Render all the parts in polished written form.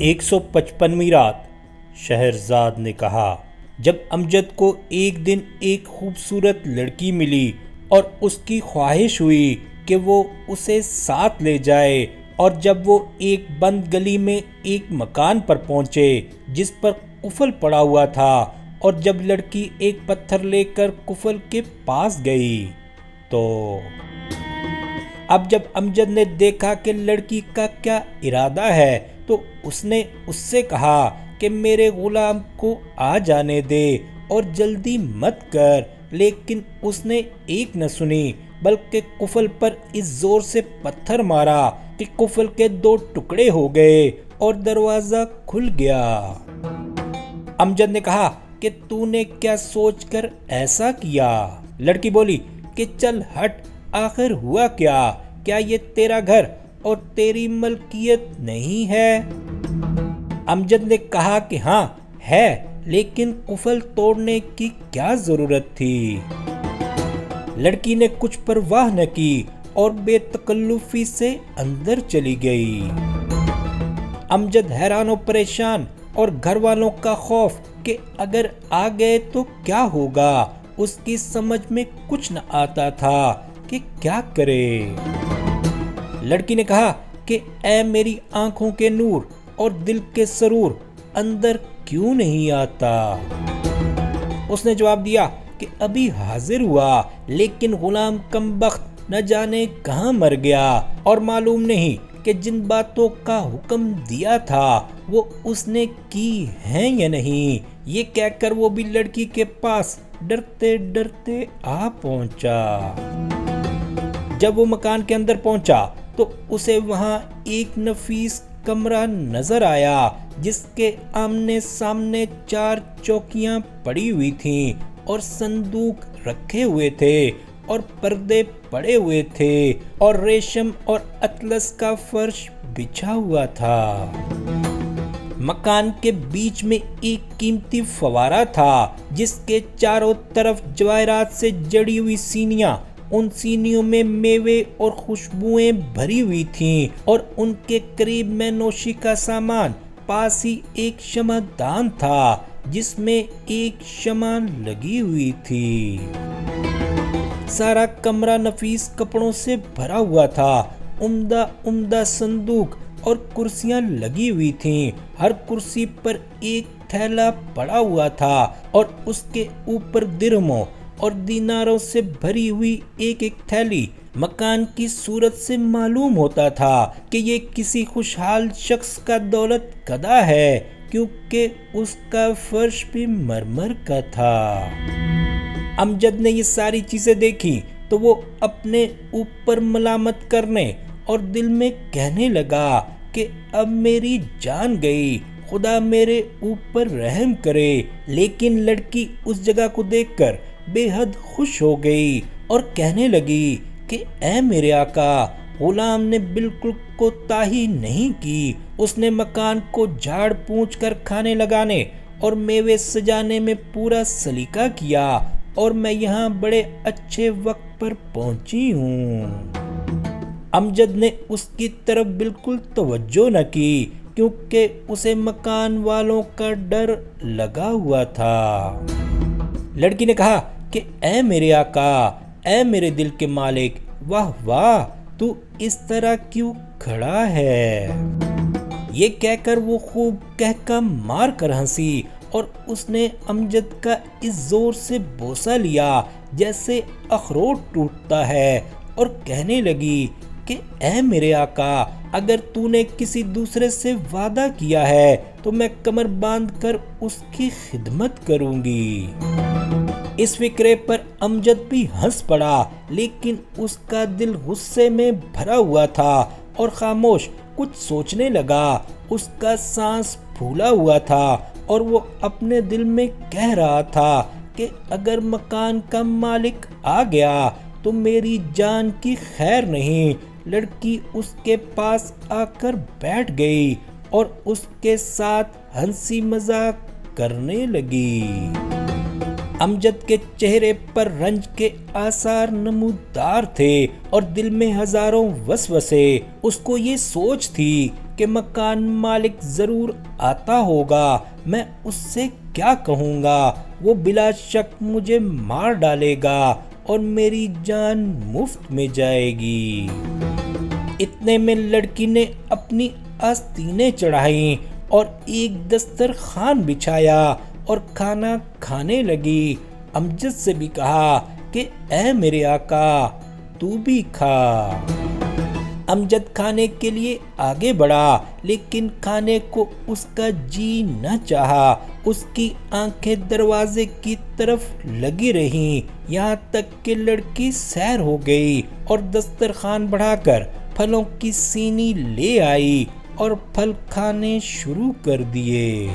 155ویں رات شہرزاد نے کہا، جب امجد کو ایک دن ایک خوبصورت لڑکی ملی اور اس کی خواہش ہوئی کہ وہ اسے ساتھ لے جائے، اور جب وہ ایک بند گلی میں ایک مکان پر پہنچے جس پر قفل پڑا ہوا تھا، اور جب لڑکی ایک پتھر لے کر قفل کے پاس گئی تو اب جب امجد نے دیکھا کہ لڑکی کا کیا ارادہ ہے تو اس نے اس سے کہا کہ میرے غلام کو آ جانے دے اور جلدی مت کر، لیکن اس نے ایک نہ سنی بلکہ قفل پر اس زور سے پتھر مارا کہ قفل کے 2 ٹکڑے ہو گئے اور دروازہ کھل گیا۔ امجد نے کہا کہ تو نے کیا سوچ کر ایسا کیا؟ لڑکی بولی کہ چل ہٹ، آخر ہوا کیا یہ تیرا گھر اور تیری ملکیت نہیں ہے؟ امجد نے کہا کہ ہاں ہے، لیکن قفل توڑنے کی کیا ضرورت تھی؟ لڑکی نے کچھ پرواہ نہ کی اور بے تکلفی سے اندر چلی گئی۔ امجد حیران و پریشان اور گھر والوں کا خوف کہ اگر آ گئے تو کیا ہوگا، اس کی سمجھ میں کچھ نہ آتا تھا کہ کیا کرے۔ لڑکی نے کہا کہ اے میری آنکھوں کے نور اور دل کے سرور، اندر کیوں نہیں آتا؟ اس نے جواب دیا کہ ابھی حاضر ہوا، لیکن غلام کمبخت نہ جانے کہاں مر گیا، اور معلوم نہیں کہ جن باتوں کا حکم دیا تھا وہ اس نے کی ہیں یا نہیں۔ یہ کہہ کر وہ بھی لڑکی کے پاس ڈرتے ڈرتے آ پہنچا۔ جب وہ مکان کے اندر پہنچا تو اسے وہاں ایک نفیس کمرہ نظر آیا جس کے آمنے سامنے 4 چوکیاں پڑی ہوئی تھیں اور صندوق رکھے ہوئے تھے اور پردے پڑے ہوئے تھے اور ریشم اور اطلس کا فرش بچھا ہوا تھا۔ مکان کے بیچ میں ایک قیمتی فوارہ تھا جس کے چاروں طرف جواہرات سے جڑی ہوئی سینیاں، ان سینیوں میں میوے اور خوشبوئیں بھری ہوئی تھیں، اور ان کے قریب میں نوشی کا سامان، پاس ہی ایک شمع دان تھا جس میں ایک شمع لگی ہوئی تھی۔ سارا کمرہ نفیس کپڑوں سے بھرا ہوا تھا، عمدہ عمدہ صندوق اور کرسیاں لگی ہوئی تھیں، ہر کرسی پر ایک تھیلا پڑا ہوا تھا اور اس کے اوپر درہموں اور دیناروں سے بھری ہوئی ایک تھیلی۔ مکان کی صورت سے معلوم ہوتا تھا کہ یہ کسی خوشحال شخص کا دولت کدہ ہے، کیونکہ اس کا فرش بھی مرمر کا تھا۔ امجد نے یہ ساری چیزیں دیکھی تو وہ اپنے اوپر ملامت کرنے اور دل میں کہنے لگا کہ اب میری جان گئی، خدا میرے اوپر رحم کرے۔ لیکن لڑکی اس جگہ کو دیکھ کر بے حد خوش ہو گئی اور کہنے لگی کہ اے میرے آقا، غلام نے بالکل کوتاہی نہیں کی، اس نے مکان کو جھاڑ پونچھ کر کھانے لگانے اور میوے سجانے میں پورا سلیقہ کیا، اور میں یہاں بڑے اچھے وقت پر پہنچی ہوں۔ امجد نے اس کی طرف بالکل توجہ نہ کی کیونکہ اسے مکان والوں کا ڈر لگا ہوا تھا۔ لڑکی نے کہا کہ اے میرے آقا، اے میرے دل کے مالک، واہ واہ، تو اس طرح کیوں کھڑا ہے؟ یہ کہہ کر وہ خوب کہکا مار کر ہنسی اور اس نے امجد کا اس زور سے بوسہ لیا جیسے اخروٹ ٹوٹتا ہے، اور کہنے لگی کہ اے میرے آقا، اگر تو نے کسی دوسرے سے وعدہ کیا ہے تو میں کمر باندھ کر اس کی خدمت کروں گی۔ اس فکرے پر امجد بھی ہنس پڑا، لیکن اس کا دل غصے میں بھرا ہوا تھا اور خاموش کچھ سوچنے لگا۔ اس کا سانس پھولا ہوا تھا اور وہ اپنے دل میں کہہ رہا تھا کہ اگر مکان کا مالک آ گیا تو میری جان کی خیر نہیں۔ لڑکی اس کے پاس آ کر بیٹھ گئی اور اس کے ساتھ ہنسی مذاق کرنے لگی۔ امجد کے چہرے پر رنج کے آثار نمودار تھے اور دل میں ہزاروں وسوسے۔ اس کو یہ سوچ تھی کہ مکان مالک ضرور آتا ہوگا، میں اس سے کیا کہوں گا؟ وہ بلا شک مجھے مار ڈالے گا اور میری جان مفت میں جائے گی۔ اتنے میں لڑکی نے اپنی آستینیں چڑھائیں اور ایک دسترخوان بچھایا اور کھانا کھانے لگی۔ امجد سے بھی کہا کہ اے میرے آقا، تو بھی کھا۔ امجد کھانے کے لیے آگے بڑھا، لیکن کھانے کو اس کا جی نہ چاہا۔ اس کی آنکھیں دروازے کی طرف لگی رہیں، یہاں تک کہ لڑکی سیر ہو گئی اور دسترخوان بڑھا کر پھلوں کی سینی لے آئی اور پھل کھانے شروع کر دیے۔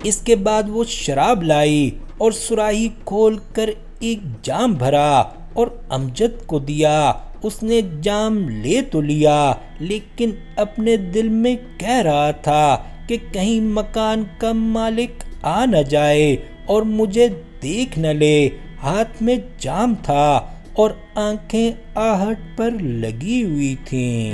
اس کے بعد وہ شراب لائی اور سراہی کھول کر ایک جام بھرا اور امجد کو دیا۔ اس نے جام لے تو لیا، لیکن اپنے دل میں کہہ رہا تھا کہ کہیں مکان کا مالک آ نہ جائے اور مجھے دیکھ نہ لے۔ ہاتھ میں جام تھا اور آنکھیں آہٹ پر لگی ہوئی تھیں۔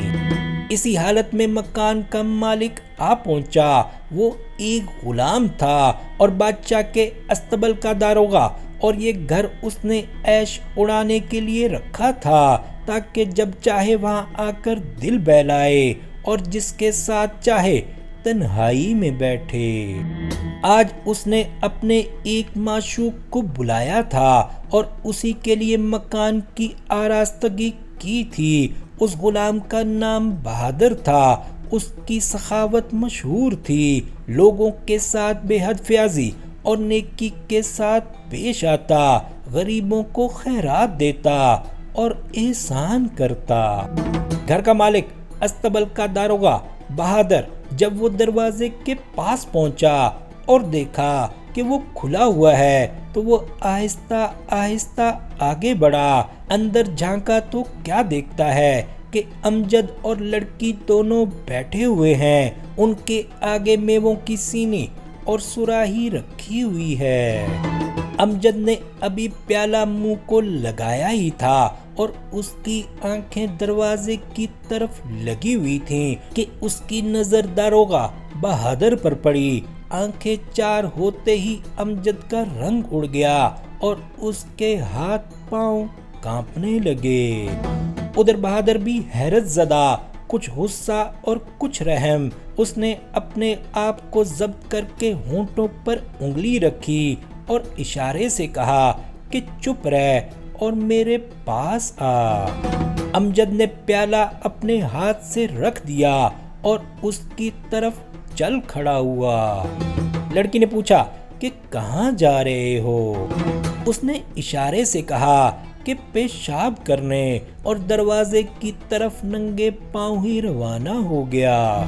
اسی حالت میں مکان کا مالک آ پہنچا۔ وہ ایک غلام تھا اور بادشاہ کے استبل کا داروغہ، اور یہ گھر اس نے عیش اڑانے کے لیے رکھا تھا تاکہ جب چاہے وہاں آ کر دل بہلائے اور جس کے ساتھ چاہے تنہائی میں بیٹھے۔ آج اس نے اپنے ایک معشوق کو بلایا تھا اور اسی کے لیے مکان کی آراستگی کی تھی۔ اس غلام کا نام بہادر تھا۔ اس کی سخاوت مشہور تھی، لوگوں کے ساتھ بے حد فیاضی اور نیکی کے ساتھ پیش آتا، غریبوں کو خیرات دیتا اور احسان کرتا۔ گھر کا مالک استبل کا داروغہ بہادر جب وہ دروازے کے پاس پہنچا اور دیکھا کہ وہ کھلا ہوا ہے تو وہ آہستہ آہستہ آگے بڑھا۔ اندر جھانکا تو کیا دیکھتا ہے کہ امجد اور لڑکی دونوں بیٹھے ہوئے ہیں۔ ان کے آگے میووں کی سینی اور سراہی رکھی ہوئی ہے۔ امجد نے ابھی پیالہ منہ کو لگایا ہی تھا اور اس کی آنکھیں دروازے کی طرف لگی ہوئی تھیں کہ اس کی نظر داروغہ بہادر پر پڑی۔ آنکھیں چار ہوتے ہی امجد کا رنگ اڑ گیا اور اس کے ہاتھ پاؤں کانپنے لگے۔ ادھر بہادر بھی حیرت زدہ، کچھ غصہ اور کچھ رحم۔ اس نے اپنے آپ کو ضبط کر کے ہونٹوں پر انگلی رکھی اور اشارے سے کہا کہ چپ رہ اور میرے پاس آ۔ امجد نے پیالہ اپنے ہاتھ سے رکھ دیا اور اس کی طرف چل کھڑا ہوا۔ لڑکی نے پوچھا کہ کہاں جا رہے ہو؟ اس نے اشارے سے کہا کہ پیشاب کرنے، اور دروازے کی طرف ننگے پاؤں ہی روانہ ہو گیا۔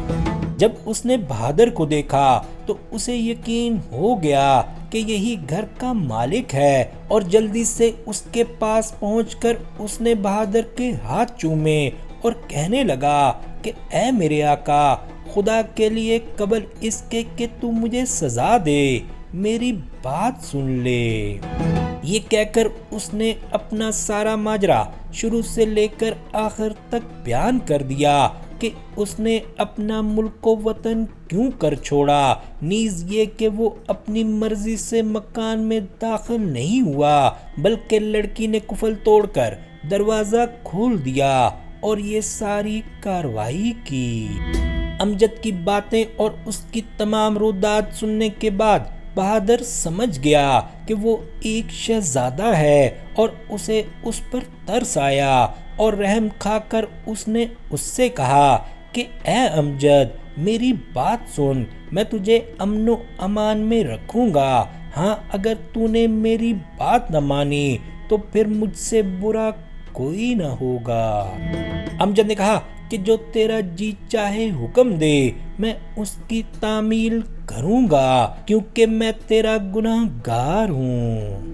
جب اس نے بہادر کو دیکھا تو اسے یقین ہو گیا کہ یہی گھر کا مالک ہے، اور جلدی سے اس کے پاس پہنچ کر اس نے بہادر کے ہاتھ چومے اور کہنے لگا کہ اے میرے آقا، خدا کے لیے قبل اس کے کہ تو مجھے سزا دے، میری بات سن لے۔ یہ کہہ کر اس نے اپنا سارا ماجرا شروع سے لے کر آخر تک بیان کر دیا کہ اس نے اپنا ملک و وطن کیوں کر چھوڑا، نیز یہ کہ وہ اپنی مرضی سے مکان میں داخل نہیں ہوا بلکہ لڑکی نے قفل توڑ کر دروازہ کھول دیا اور یہ ساری کارروائی کی۔ امجد کی باتیں اور اس کی تمام رودات سننے کے بعد بہادر سمجھ گیا کہ وہ ایک شہزادہ ہے اور اسے اس پر ترس آیا، اور رحم کھا کر اس نے اس سے کہا کہ اے امجد، میری بات سن، میں تجھے امن و امان میں رکھوں گا۔ ہاں، اگر تو نے میری بات نہ مانی تو پھر مجھ سے برا کوئی نہ ہوگا۔ امجد نے کہا کہ جو تیرا جی چاہے حکم دے، میں اس کی تعمیل کروں گا، کیونکہ میں تیرا گناہ گار ہوں۔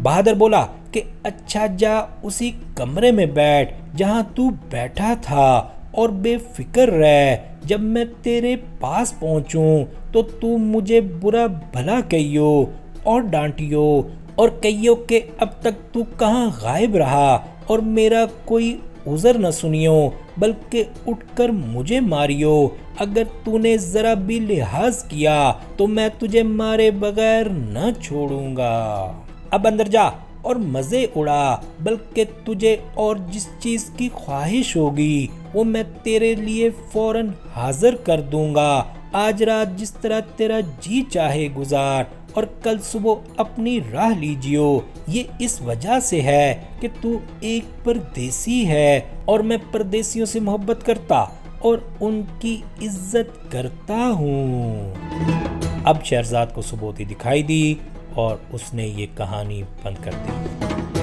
بہادر بولا کہ اچھا، جا اسی کمرے میں بیٹھ جہاں تو بیٹھا تھا اور بے فکر رہ۔ جب میں تیرے پاس پہنچوں تو مجھے برا بھلا کہیو اور ڈانٹیو، اور کہیو کہ اب تک تو کہاں غائب رہا، اور میرا کوئی عذر نہ سنیو بلکہ اٹھ کر مجھے ماریو۔ اگر تو نے ذرا بھی لحاظ کیا تو میں تجھے مارے بغیر نہ چھوڑوں گا۔ اب اندر جا اور مزے اڑا، بلکہ تجھے اور جس چیز کی خواہش ہوگی وہ میں تیرے لیے فوراً حاضر کر دوں گا۔ آج رات جس طرح تیرا جی چاہے گزار اور کل صبح اپنی راہ لیجیو۔ یہ اس وجہ سے ہے کہ تو ایک پردیسی ہے اور میں پردیسیوں سے محبت کرتا اور ان کی عزت کرتا ہوں۔ اب شہرزاد کو سبوتی دکھائی دی اور اس نے یہ کہانی بند کر دی۔